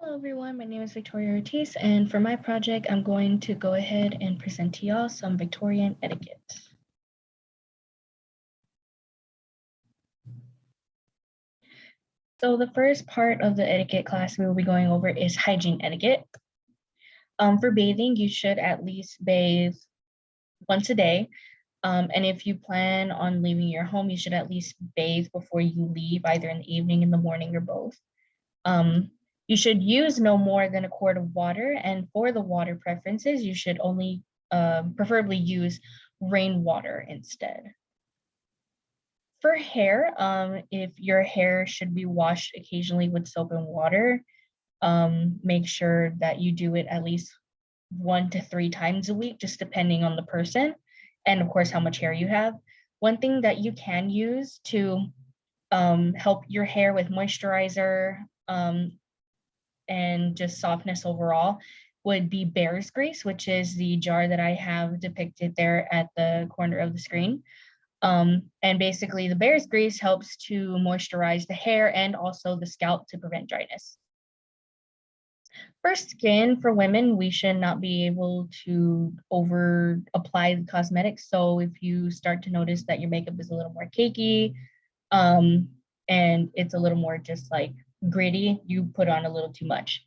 Hello everyone, my name is Victoria Ortiz, and for my project, I'm going to go ahead and present to y'all some Victorian etiquette. So the first part of the etiquette class we will be going over is hygiene etiquette. For bathing, you should at least bathe once a day. And if you plan on leaving your home, you should at least bathe before you leave, either in the evening, in the morning, or both. You should use no more than a quart of water, and for the water preferences, you should only preferably use rainwater instead. For hair, if your hair should be washed occasionally with soap and water, make sure that you do it at least 1 to 3 times a week, just depending on the person, and of course how much hair you have. One thing that you can use to help your hair with moisturizer and just softness overall would be bear's grease, which is the jar that I have depicted there at the corner of the screen. And basically the bear's grease helps to moisturize the hair and also the scalp to prevent dryness. For skin, for women, we should not be able to over apply the cosmetics. So if you start to notice that your makeup is a little more cakey, and it's a little more just like gritty, you put on a little too much.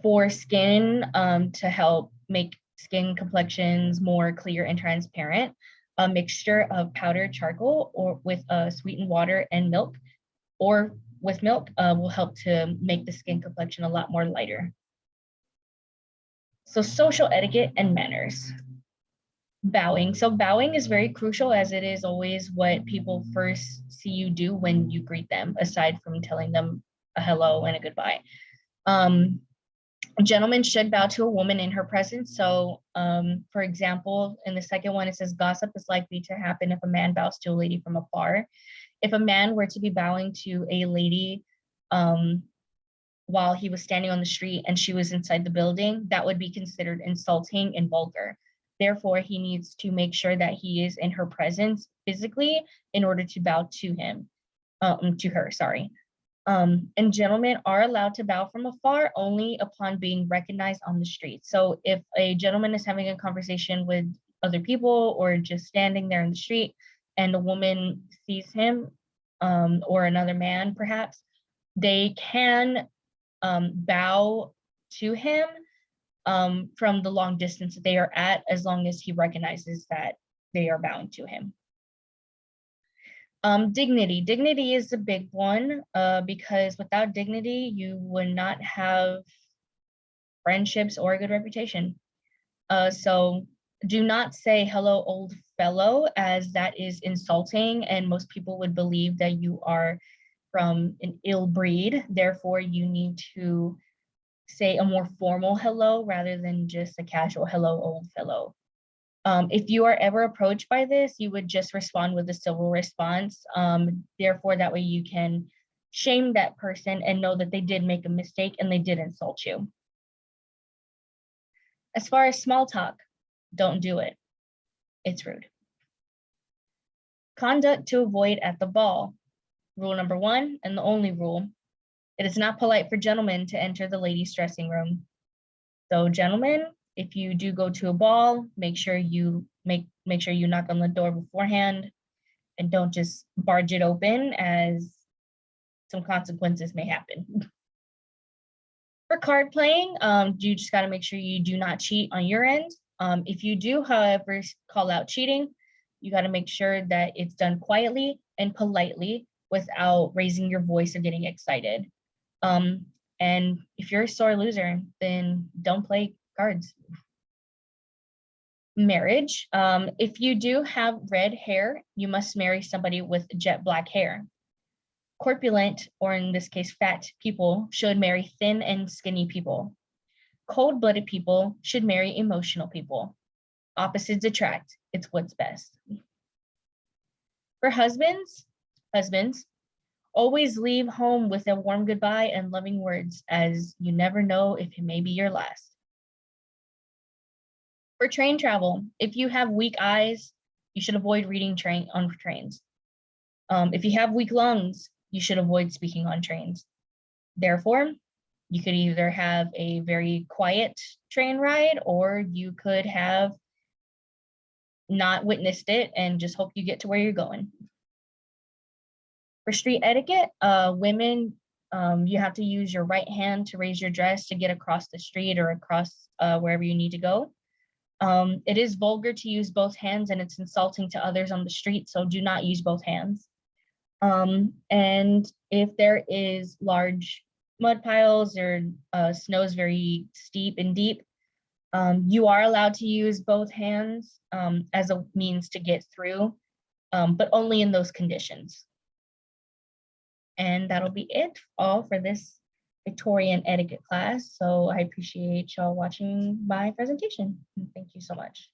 For skin, to help make skin complexions more clear and transparent, a mixture of powdered charcoal or with sweetened water and milk, or with milk, will help to make the skin complexion a lot more lighter. So social etiquette and manners. Bowing. So bowing is very crucial, as it is always what people first see you do when you greet them, aside from telling them a hello and a goodbye. A gentleman should bow to a woman in her presence. So, for example, in the second one, it says gossip is likely to happen if a man bows to a lady from afar. If a man were to be bowing to a lady while he was standing on the street and she was inside the building, that would be considered insulting and vulgar. Therefore, he needs to make sure that he is in her presence physically in order to bow to him, to her, sorry. And gentlemen are allowed to bow from afar only upon being recognized on the street. So if a gentleman is having a conversation with other people or just standing there in the street and a woman sees him, or another man perhaps, they can bow to him from the long distance that they are at, as long as he recognizes that they are bowing to him. Dignity. Dignity is a big one, because without dignity, you would not have friendships or a good reputation. So do not say hello, old fellow, as that is insulting, and most people would believe that you are from an ill breed. Therefore, you need to say a more formal hello rather than just a casual hello, old fellow. If you are ever approached by this, you would just respond with a civil response. Therefore, that way you can shame that person and know that they did make a mistake and they did insult you. As far as small talk, don't do it. It's rude. Conduct to avoid at the ball. Rule number 1, and the only rule: it is not polite for gentlemen to enter the ladies' dressing room. So gentlemen, if you do go to a ball, make sure you knock on the door beforehand and don't just barge it open, as some consequences may happen. For card playing, you just got to make sure you do not cheat on your end. If you do, however, call out cheating, you got to make sure that it's done quietly and politely without raising your voice or getting excited. And if you're a sore loser, then don't play cards. Marriage. If you do have red hair, you must marry somebody with jet black hair. Corpulent, or in this case, fat people should marry thin and skinny people. Cold-blooded people should marry emotional people. Opposites attract. It's what's best. For husbands, always leave home with a warm goodbye and loving words, as you never know if it may be your last. For train travel, if you have weak eyes, you should avoid reading on trains. If you have weak lungs, you should avoid speaking on trains. Therefore, you could either have a very quiet train ride, or you could have not witnessed it and just hope you get to where you're going. For street etiquette, women, you have to use your right hand to raise your dress to get across the street or across wherever you need to go. It is vulgar to use both hands, and it's insulting to others on the street, so do not use both hands. And if there is large mud piles or snow is very steep and deep, you are allowed to use both hands as a means to get through, but only in those conditions. And that'll be it all for this Victorian etiquette class. So I appreciate y'all watching my presentation. Thank you so much.